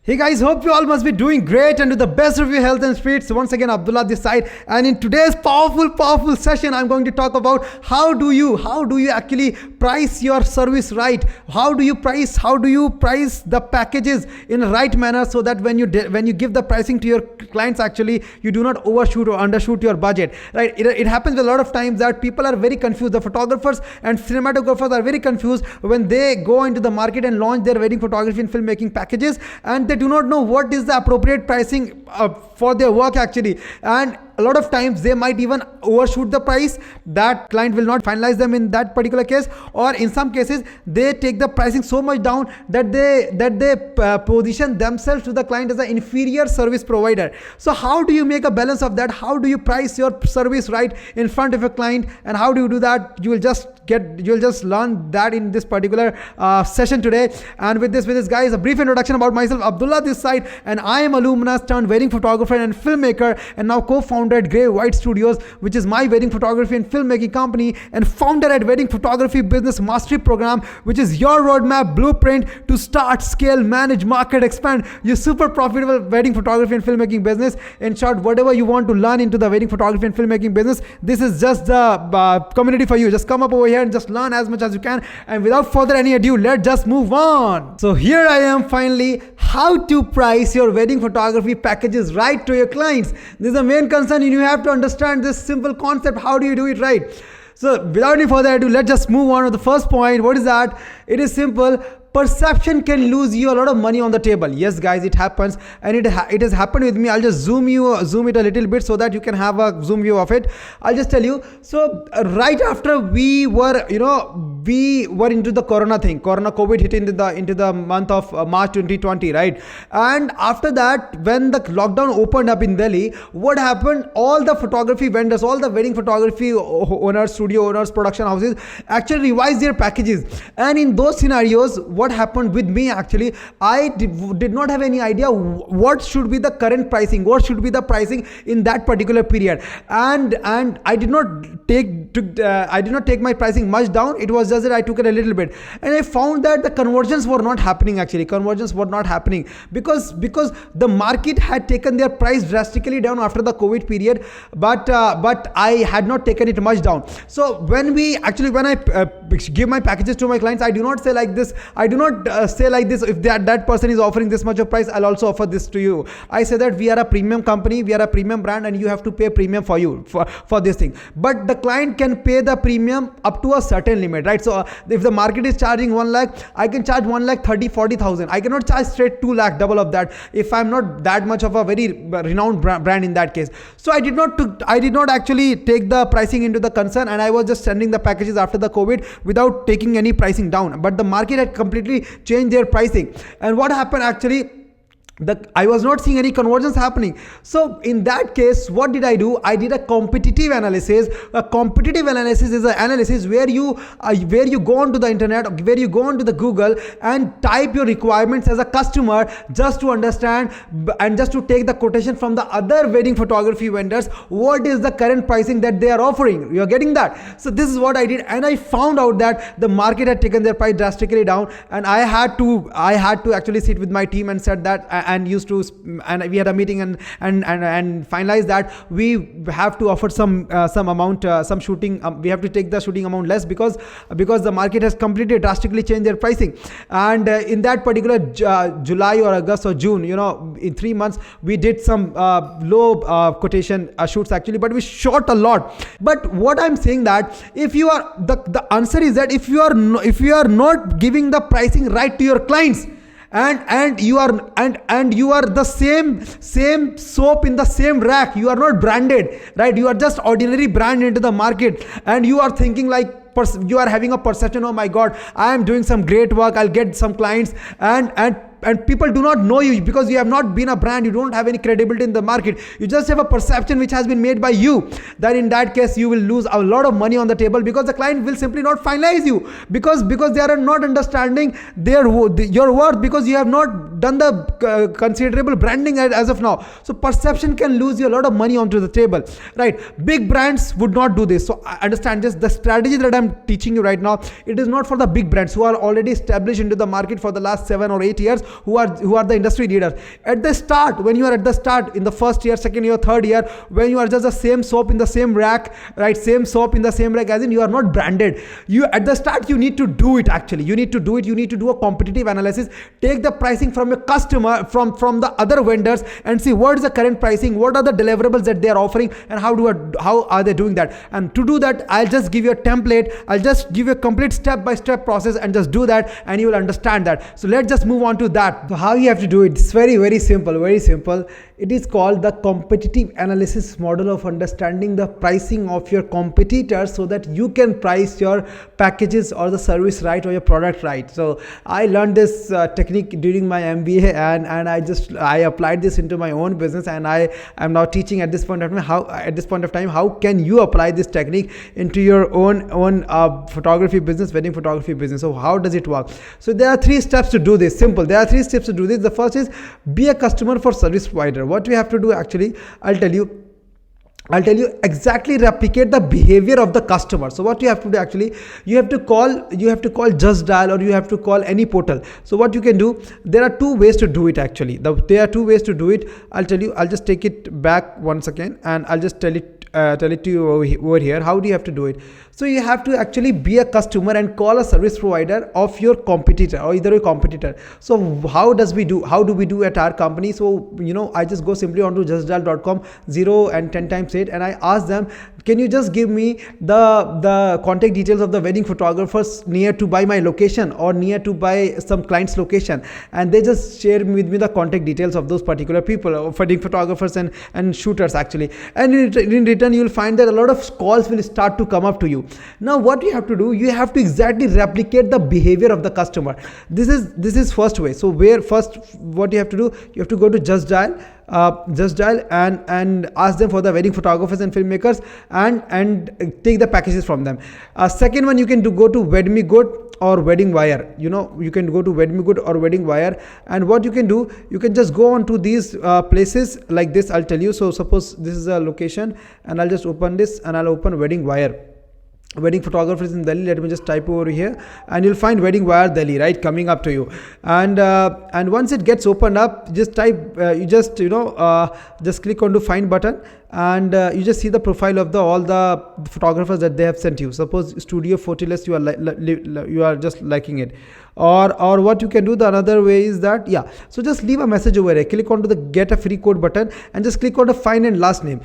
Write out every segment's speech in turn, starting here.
Hey guys, hope you all must be doing great and to the best of your health and spirits. Once again, Abdullah this side, and in today's powerful session, I'm going to talk about how do you actually price your service right? How do you price the packages in a right manner so that when you give the pricing to your clients, actually you do not overshoot or undershoot your budget, right? It happens a lot of times that people are very confused. The photographers and cinematographers are very confused when they go into the market and launch their wedding photography and filmmaking packages, and they do not know what is the appropriate pricing for their work actually. And a lot of times they might even overshoot the price. That client will not finalize them in that particular case, or in some cases they take the pricing so much down that they position themselves to the client as an inferior service provider. So how do you make a balance of that? How do you price your service right in front of a client, and how do you do that? You'll just learn that in this particular session today. And with this guys, a brief introduction about myself. Abdullah this side, and I am a luminous turned wedding photographer and filmmaker, and now co-founder at Grey White Studios, which is my wedding photography and filmmaking company, and founder at Wedding Photography Business Mastery Program, which is your roadmap blueprint to start, scale, manage, market, expand your super profitable wedding photography and filmmaking business. In short, whatever you want to learn into the wedding photography and filmmaking business, this is just the community for you. Just come up over here and just learn as much as you can. And without further any ado, let's just move on. So here I am finally, how to price your wedding photography packages right to your clients. This is the main concern, and you have to understand this simple concept. How do you do it right? So without any further ado, let's just move on to the first point. What is that? It is simple. Perception can lose you a lot of money on the table. Yes guys, it happens, and it has happened with me. I'll just zoom it a little bit so that you can have a zoom view of it. I'll just tell you. So right after we were into the COVID hit into the month of March 2020, right? And after that, when the lockdown opened up in Delhi, what happened? All the photography vendors, all the wedding photography owners, studio owners, production houses actually revised their packages. And in those scenarios, what happened with me actually, I did not have any idea what should be the current pricing, what should be the pricing in that particular period, and I did not take my pricing much down. It was just that I took it a little bit, and I found that the conversions were not happening actually. Conversions were not happening because the market had taken their price drastically down after the COVID period, but I had not taken it much down. So when I give my packages to my clients, I do not say like this. If that person is offering this much of price, I'll also offer this to you. I say that we are a premium company, we are a premium brand, and you have to pay premium for this thing. But the client can pay the premium up to a certain limit, right? So if the market is charging 1 lakh, I can charge 1 lakh 30,000-40,000. I cannot charge straight 2 lakh, double of that, if I'm not that much of a very renowned brand in that case. So I did not actually take the pricing into the concern, and I was just sending the packages after the COVID without taking any pricing down. But the market had completely changed their pricing, and what happened actually, I was not seeing any conversions happening. So in that case, what did I do? I did a competitive analysis. A competitive analysis is an analysis where you go onto the internet, where you go onto the Google and type your requirements as a customer, just to understand and just to take the quotation from the other wedding photography vendors. What is the current pricing that they are offering? You're getting that? So this is what I did, and I found out that the market had taken their price drastically down, and I had to actually sit with my team and said that, and we had a meeting and finalized that we have to offer some amount, some shooting. We have to take the shooting amount less because the market has completely drastically changed their pricing. And in that particular July or August or June, in 3 months, we did some low quotation shoots actually, but we shot a lot. But what I'm saying that if you are the answer is that if you are not giving the pricing right to your clients, and you are the same soap in the same rack, you are not branded, right? You are just ordinary brand into the market, and you are thinking like, you are having a perception, oh my god, I am doing some great work, I'll get some clients, and people do not know you because you have not been a brand. You don't have any credibility in the market. You just have a perception which has been made by you. Then in that case, you will lose a lot of money on the table, because the client will simply not finalize you because they are not understanding your worth, because you have not done the considerable branding as of now. So perception can lose you a lot of money onto the table, right? Big brands would not do this. So understand this, the strategy that I'm teaching you right now, it is not for the big brands who are already established into the market for the last 7 or 8 years, who are the industry leaders. At the start, when you are at the start in the first year, second year, third year, when you are just the same soap in the same rack, right, same soap in the same rack, as in you are not branded, you at the start you need to do it. Actually, you need to do it. You need to do a competitive analysis, take the pricing from your customer, from the other vendors, and see what is the current pricing, what are the deliverables that they are offering, and how are they doing that. And to do that, I'll just give you a template. I'll just give you a complete step-by-step process, and just do that, and you will understand that. So let's just move on to that. So how you have to do it? It's very simple, very simple. It is called the competitive analysis model of understanding the pricing of your competitors, so that you can price your packages or the service right, or your product right. So I learned this technique during my MBA, and I applied this into my own business, and I am now teaching at this point of time how can you apply this technique into your own photography business, wedding photography business. So how does it work? So there are 3 steps to do this. Simple. There are 3 steps to do this. The first is be a customer for service provider. What you have to do, actually, I'll tell you exactly, replicate the behavior of the customer. So what you have to do, actually, you have to call Just Dial, or you have to call any portal. So what you can do, there are 2 ways to do it. Actually, there are 2 ways to do it. I'll tell you. I'll just take it back once again, and I'll just tell it to you over here. How do you have to do it? So you have to actually be a customer and call a service provider of your competitor, or either a competitor. So how do we do at our company? So I just go simply onto justdial.com 0 and 10 times 8, and I ask them, can you just give me the contact details of the wedding photographers near to by my location, or near to by some client's location? And they just share with me the contact details of those particular people, wedding photographers and shooters, actually. And in return, you will find that a lot of calls will start to come up to you. Now what you have to do, you have to exactly replicate the behavior of the customer. This is first way. So what you have to do, you have to go to Just Dial and ask them for the wedding photographers and filmmakers, and take the packages from them. Second one, you can go to WedMeGood or Wedding Wire. You can go to WedMeGood or Wedding Wire, and what you can do, you can just go on to these places like this. I'll tell you. So suppose this is a location, and I'll just open this, and I'll open Wedding Wire. Wedding photographers in Delhi. Let me just type over here, and you'll find Wedding Wire Delhi, right, coming up to you. And once it gets opened up, just type just click on to find button, and you just see the profile of all the photographers that they have sent you. Suppose Studio Fortilus, you are just liking it. Or what you can do, the another way is that, so just leave a message over here. Click onto the get a free code button, and just click on the find and last name.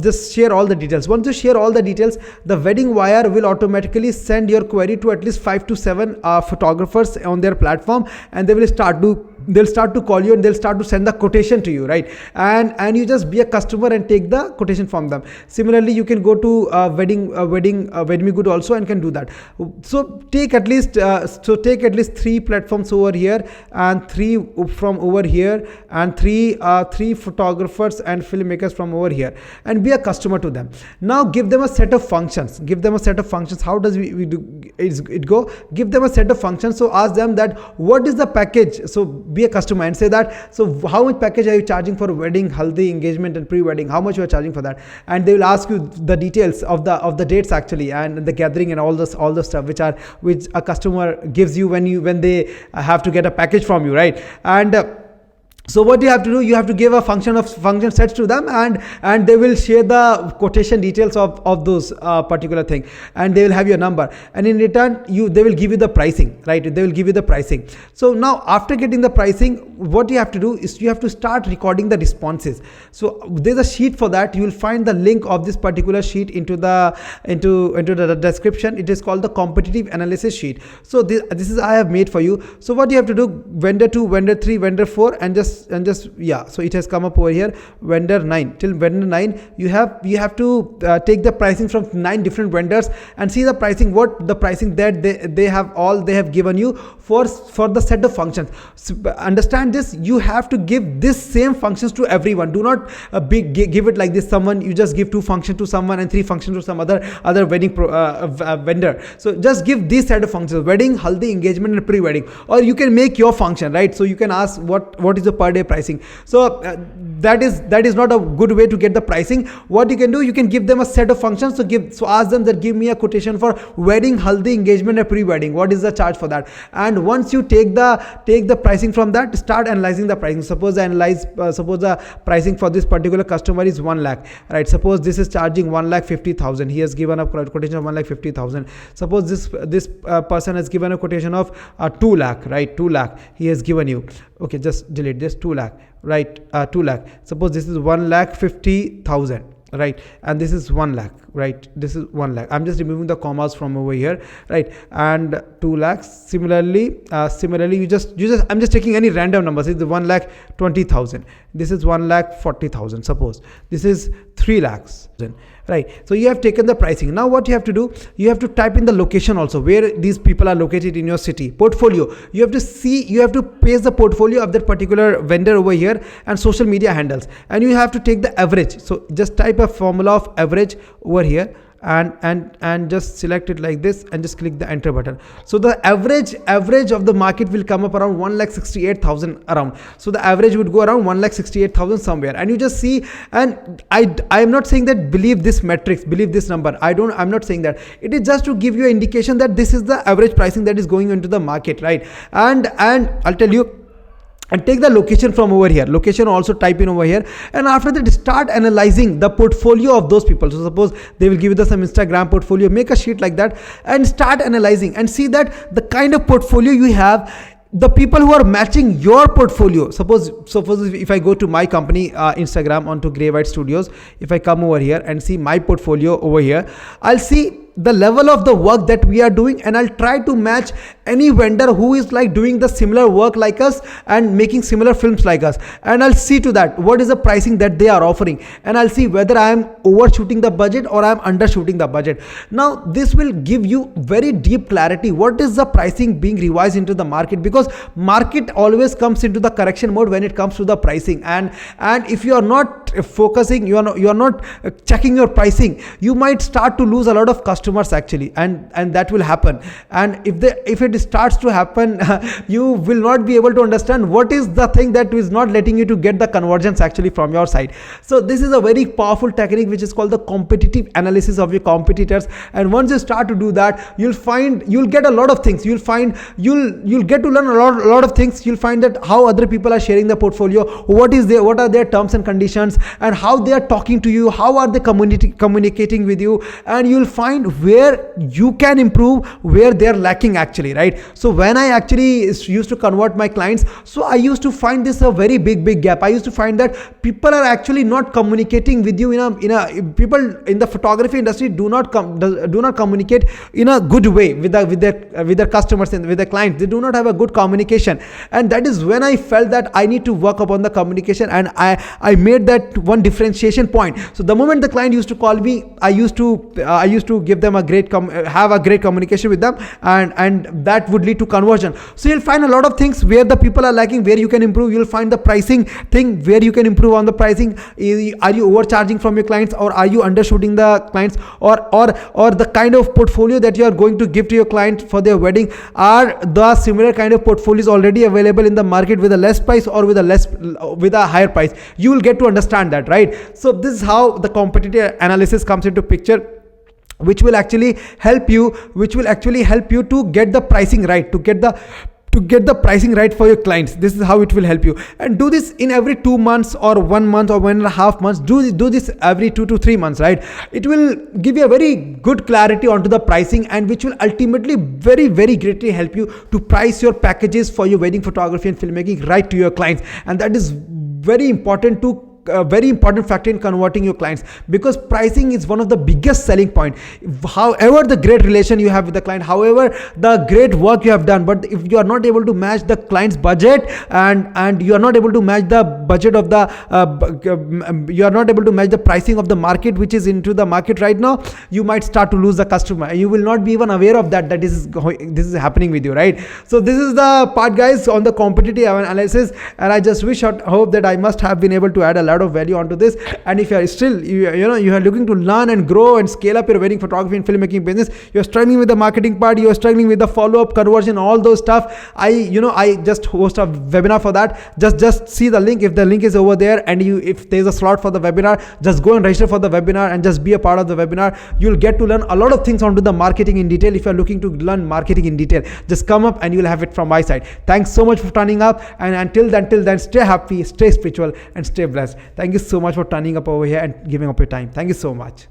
Just share all the details. Once you share all the details, the Wedding Wire will automatically send your query to at least 5 to 7 photographers on their platform, and they'll start to call you, and they'll start to send the quotation to you, right? And you just be a customer and take the quotation from them. Similarly, you can go to WedMeGood also, and can do that. So take at least 3 platforms over here, and 3 from over here, and 3 photographers and filmmakers from over here, and be a customer to them. Now give them a set of functions. How does it go? Give them a set of functions. So ask them that what is the package. So be a customer and say that, so how much package are you charging for wedding, haldi, engagement, and pre-wedding? How much you are charging for that? And they will ask you the details of the dates, actually, and the gathering, and all the stuff which a customer gives you when they have to get a package from you, right? And so what you have to do, you have to give a function sets to them, and they will share the quotation details of those particular thing, and they will have your number, and in return they will give you the pricing, right? They will give you the pricing. So now after getting the pricing, what you have to do is you have to start recording the responses. So there's a sheet for that. You will find the link of this particular sheet into the description. It is called the competitive analysis sheet. So this is I have made for you. So what you have to do, vendor 2, vendor 3, vendor 4, and just so it has come up over here, vendor 9 till vendor 9. You have to take the pricing from 9 different vendors, and see the pricing, what the pricing that they have given you for the set of functions. So understand this, you have to give this same functions to everyone. Do not give it like this. You just give 2 functions to someone and 3 functions to some other wedding vendor. So just give this set of functions: wedding, haldi, engagement, and pre-wedding. Or you can make your function, right? So you can ask what is the per per day pricing. So that is not a good way to get the pricing. What you can do, you can give them a set of functions. So ask them that give me a quotation for wedding, haldi, engagement and pre-wedding. What is the charge for that? And once you take the pricing from that, start analyzing the pricing. Suppose the pricing for this particular customer is 1 lakh, right? Suppose this is charging 1,50,000. He has given a quotation of 1,50,000. Suppose this person has given a quotation of 2 lakh, right? 2 lakh he has given you. Okay, just delete this 2 lakh, right? 2 lakh. Suppose this is 1,50,000, right? And this is 1 lakh, right? This is 1 lakh. I'm just removing the commas from over here, right? And 2 lakhs. Similarly, you just I'm just taking any random numbers. It's 1,20,000. This is 1,40,000. Suppose this is 3 lakhs, right? So you have taken the pricing. Now what you have to do, you have to type in the location also, where these people are located in your city. Portfolio, you have to paste the portfolio of that particular vendor over here, and social media handles, and you have to take the average. So just type a formula of average over here, and just select it like this, and just click the enter button. So the average of the market will come up around 1,68,000 around. So the average would go around 1,68,000 somewhere, and you just see. And I am not saying that believe this metrics, believe this number. I'm not saying that. It is just to give you an indication that this is the average pricing that is going into the market, right? And I'll tell you. And take the location from over here. Location also type in over here, and after that start analyzing the portfolio of those people. So suppose they will give you some Instagram portfolio. Make a sheet like that and start analyzing, and see that the kind of portfolio you have, the people who are matching your portfolio. Suppose if I go to my company Instagram, onto Grey White Studios, if I come over here and see my portfolio over here, I'll see the level of the work that we are doing, and I'll try to match any vendor who is like doing the similar work like us and making similar films like us, and I'll see to that what is the pricing that they are offering, and I'll see whether I am overshooting the budget or I am undershooting the budget. Now this will give you very deep clarity what is the pricing being revised into the market, because market always comes into the correction mode when it comes to the pricing, and if you are not focusing, you are not checking your pricing, you might start to lose a lot of customers actually, and that will happen. And if it starts to happen, you will not be able to understand what is the thing that is not letting you to get the conversions actually from your side. So this is a very powerful technique which is called the competitive analysis of your competitors, and once you start to do that, you'll get a lot of things. You'll get to learn a lot of things. You'll find that how other people are sharing the portfolio, what are their terms and conditions, and how they are talking to you, how are they communicating with you, and you'll find where you can improve, where they're lacking actually, right? So when I actually used to convert my clients, so I used to find this a very big gap. I used to find that people are actually not communicating with you people in the photography industry do not communicate in a good way with their customers and with their clients. They do not have a good communication, and that is when I felt that I need to work upon the communication, and I made that one differentiation point. So the moment the client used to call me, I used to give them have a great communication with them, and that would lead to conversion. So you'll find a lot of things where the people are lacking, where you can improve. You'll find the pricing thing where you can improve on the pricing. Are you overcharging from your clients, or are you undershooting the clients, or the kind of portfolio that you are going to give to your client for their wedding, are the similar kind of portfolios already available in the market with a less price or with a higher price. You will get to understand that, right? So this is how the competitive analysis comes into picture, which will actually help you to get the pricing right, to get the pricing right for your clients. This is how it will help you. And do this in every 2 months or 1 month or 1.5 months. Do this every 2 to 3 months, right? It will give you a very good clarity onto the pricing, and which will ultimately very greatly help you to price your packages for your wedding photography and filmmaking right to your clients. And that is very important factor in converting your clients, because pricing is one of the biggest selling point. However the great relation you have with the client, however the great work you have done, but if you are not able to match the client's budget, and you are not able to match the budget of you are not able to match the pricing of the market which is into the market right now, you might start to lose the customer, and you will not be even aware of that this is happening with you, right? So this is the part, guys, on the competitive analysis, and I just hope that I must have been able to add a lot add of value onto this. And if you are still you are looking to learn and grow and scale up your wedding photography and filmmaking business, you're struggling with the marketing part, you're struggling with the follow-up, conversion, all those stuff, I just host a webinar for that. Just see the link. If the link is over there, and if there's a slot for the webinar, just go and register for the webinar and just be a part of the webinar. You'll get to learn a lot of things onto the marketing in detail. If you're looking to learn marketing in detail, just come up and you'll have it from my side. Thanks so much for turning up, and until then, stay happy, stay spiritual, and stay blessed. Thank you so much for turning up over here and giving up your time. Thank you so much.